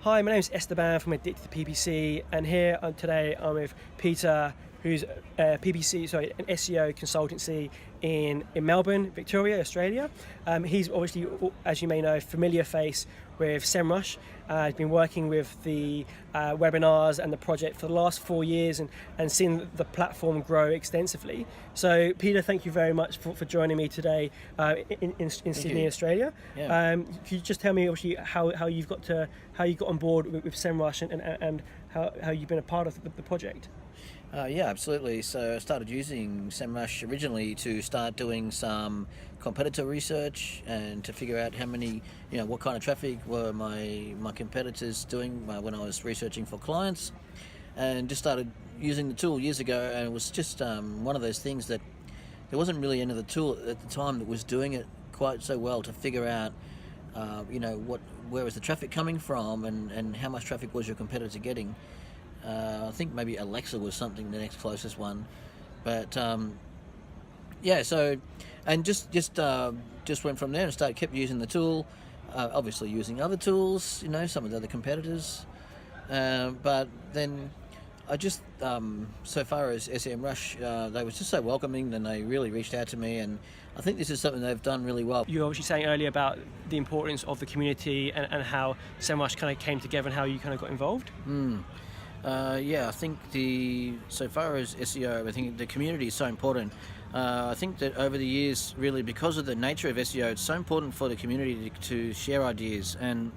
Hi, my name is Esteban from Addicted to PPC, and here today I'm with Peter, who's an SEO consultancy in Melbourne, Victoria, Australia. He's obviously, as you may know, a familiar face with SEMrush. He's been working with the webinars and the project for the last 4 years and seen the platform grow extensively. So Peter, thank you very much for joining me today in Sydney, Australia. Yeah. Can you just tell me obviously how you got on board with SEMrush and how you've been a part of the project? Yeah, absolutely. So I started using SEMrush originally to start doing some competitor research and to figure out how many, what kind of traffic were my competitors doing when I was researching for clients, and just started using the tool years ago. And it was just one of those things that there wasn't really another tool at the time that was doing it quite so well to figure out, where was the traffic coming from and how much traffic was your competitor getting. I think maybe Alexa was the next closest one, but so and just went from there and kept using the tool, obviously using other tools, some of the other competitors, but then I just so far as SEMrush, they were just so welcoming, and they really reached out to me, and I think this is something they've done really well. You were obviously saying earlier about the importance of the community and how SEMrush kind of came together and how you kind of got involved. I think so far as SEO, I think the community is so important. I think that over the years, really, because of the nature of SEO, it's so important for the community to share ideas, and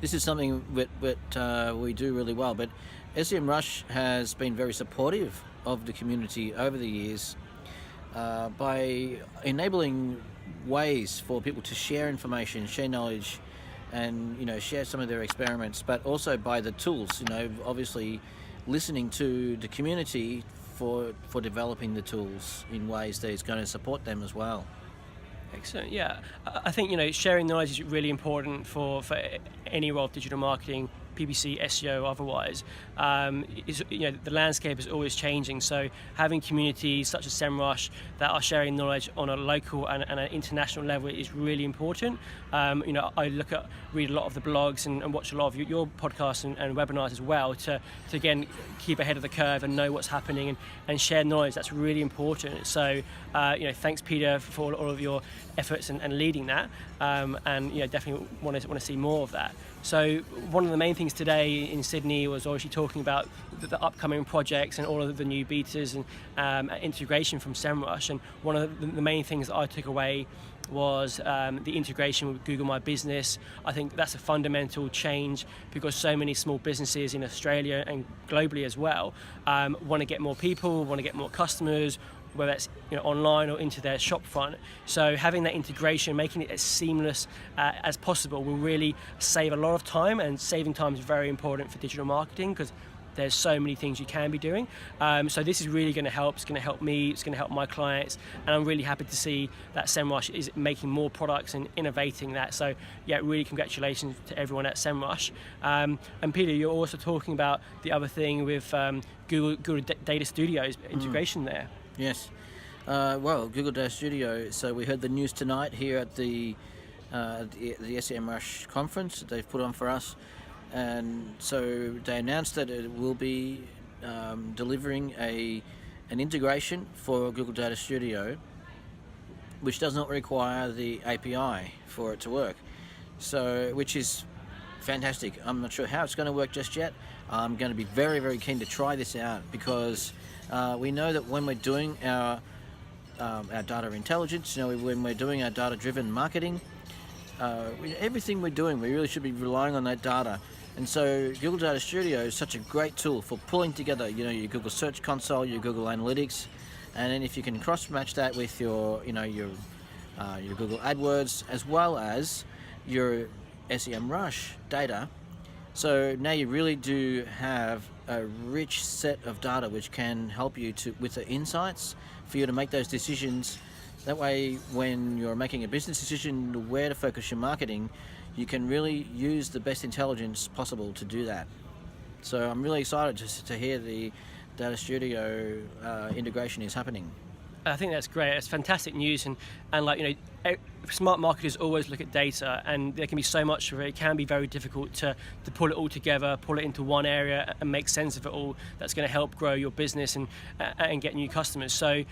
this is something that we do really well. But SEMrush has been very supportive of the community over the years by enabling ways for people to share information, share knowledge, and share some of their experiments, but also by the tools, obviously listening to the community for developing the tools in ways that is going to support them as well. Excellent. Yeah, I think sharing knowledge is really important for any role of digital marketing, PPC, SEO, otherwise. The landscape is always changing, so having communities such as SEMrush that are sharing knowledge on a local and an international level is really important. I read a lot of the blogs and watch a lot of your podcasts and webinars as well to again keep ahead of the curve and know what's happening and share knowledge. That's really important. So thanks Peter for all of your efforts and leading that, definitely want to see more of that. So one of the main things today in Sydney was obviously talking about the upcoming projects and all of the new betas and integration from SEMrush. And one of the main things that I took away was the integration with Google My Business. I think that's a fundamental change because so many small businesses in Australia and globally as well want to get more people, want to get more customers, whether it's online or into their shop front. So having that integration, making it as seamless as possible will really save a lot of time, and saving time is very important for digital marketing because there's so many things you can be doing. So this is really going to help. It's going to help me, it's going to help my clients, and I'm really happy to see that SEMrush is making more products and innovating that. So yeah, really congratulations to everyone at SEMrush. And Peter, you're also talking about the other thing with Google Data Studio's integration there. Yes. Google Data Studio. So we heard the news tonight here at the SEMrush conference that they've put on for us, and so they announced that it will be delivering an integration for Google Data Studio, which does not require the API for it to work. So, which is fantastic. I'm not sure how it's going to work just yet. I'm going to be very, very keen to try this out because we know that when we're doing our data intelligence, when we're doing our data-driven marketing, everything we're doing, we really should be relying on that data. And so Google Data Studio is such a great tool for pulling together, your Google Search Console, your Google Analytics, and then if you can cross-match that with your Google AdWords as well as your SEMrush data. So now you really do have a rich set of data which can help you with the insights for you to make those decisions. That way, when you're making a business decision where to focus your marketing, you can really use the best intelligence possible to do that. So I'm really excited to hear the Data Studio integration is happening. I think that's great. It's fantastic news, and smart marketers always look at data, and there can be so much of it. It can be very difficult to pull it all together, pull it into one area and make sense of it all. That's going to help grow your business and get new customers. So,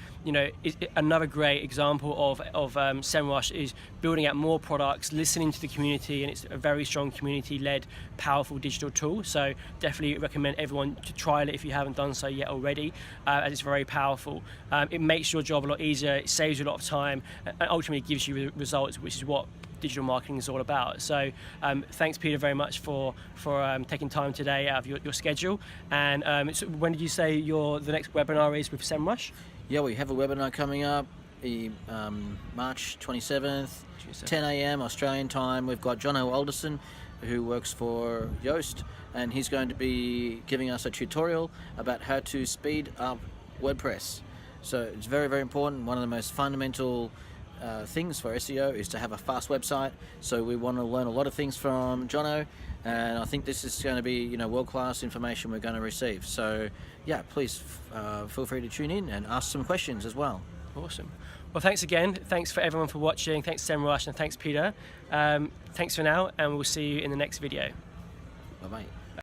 another great example of SEMrush is building out more products, listening to the community, and it's a very strong community-led, powerful digital tool. So definitely recommend everyone to trial it if you haven't done so yet already, as it's very powerful. It makes your job a lot easier, it saves you a lot of time, and ultimately gives you results, which is what digital marketing is all about. So thanks, Peter, very much for taking time today out of your schedule. And so when did you say the next webinar is with SEMrush? Yeah, we have a webinar coming up, March 27th, 10 a.m. Australian time. We've got Jono Alderson, who works for Yoast, and he's going to be giving us a tutorial about how to speed up WordPress. So it's very, very important. One of the most fundamental things for SEO is to have a fast website. So we want to learn a lot of things from Jono, and I think this is going to be world-class information we're going to receive. So yeah, please feel free to tune in and ask some questions as well. Awesome. Well, thanks again. Thanks for everyone for watching. Thanks SEMrush, and thanks Peter. Thanks for now, and we'll see you in the next video. Bye-bye.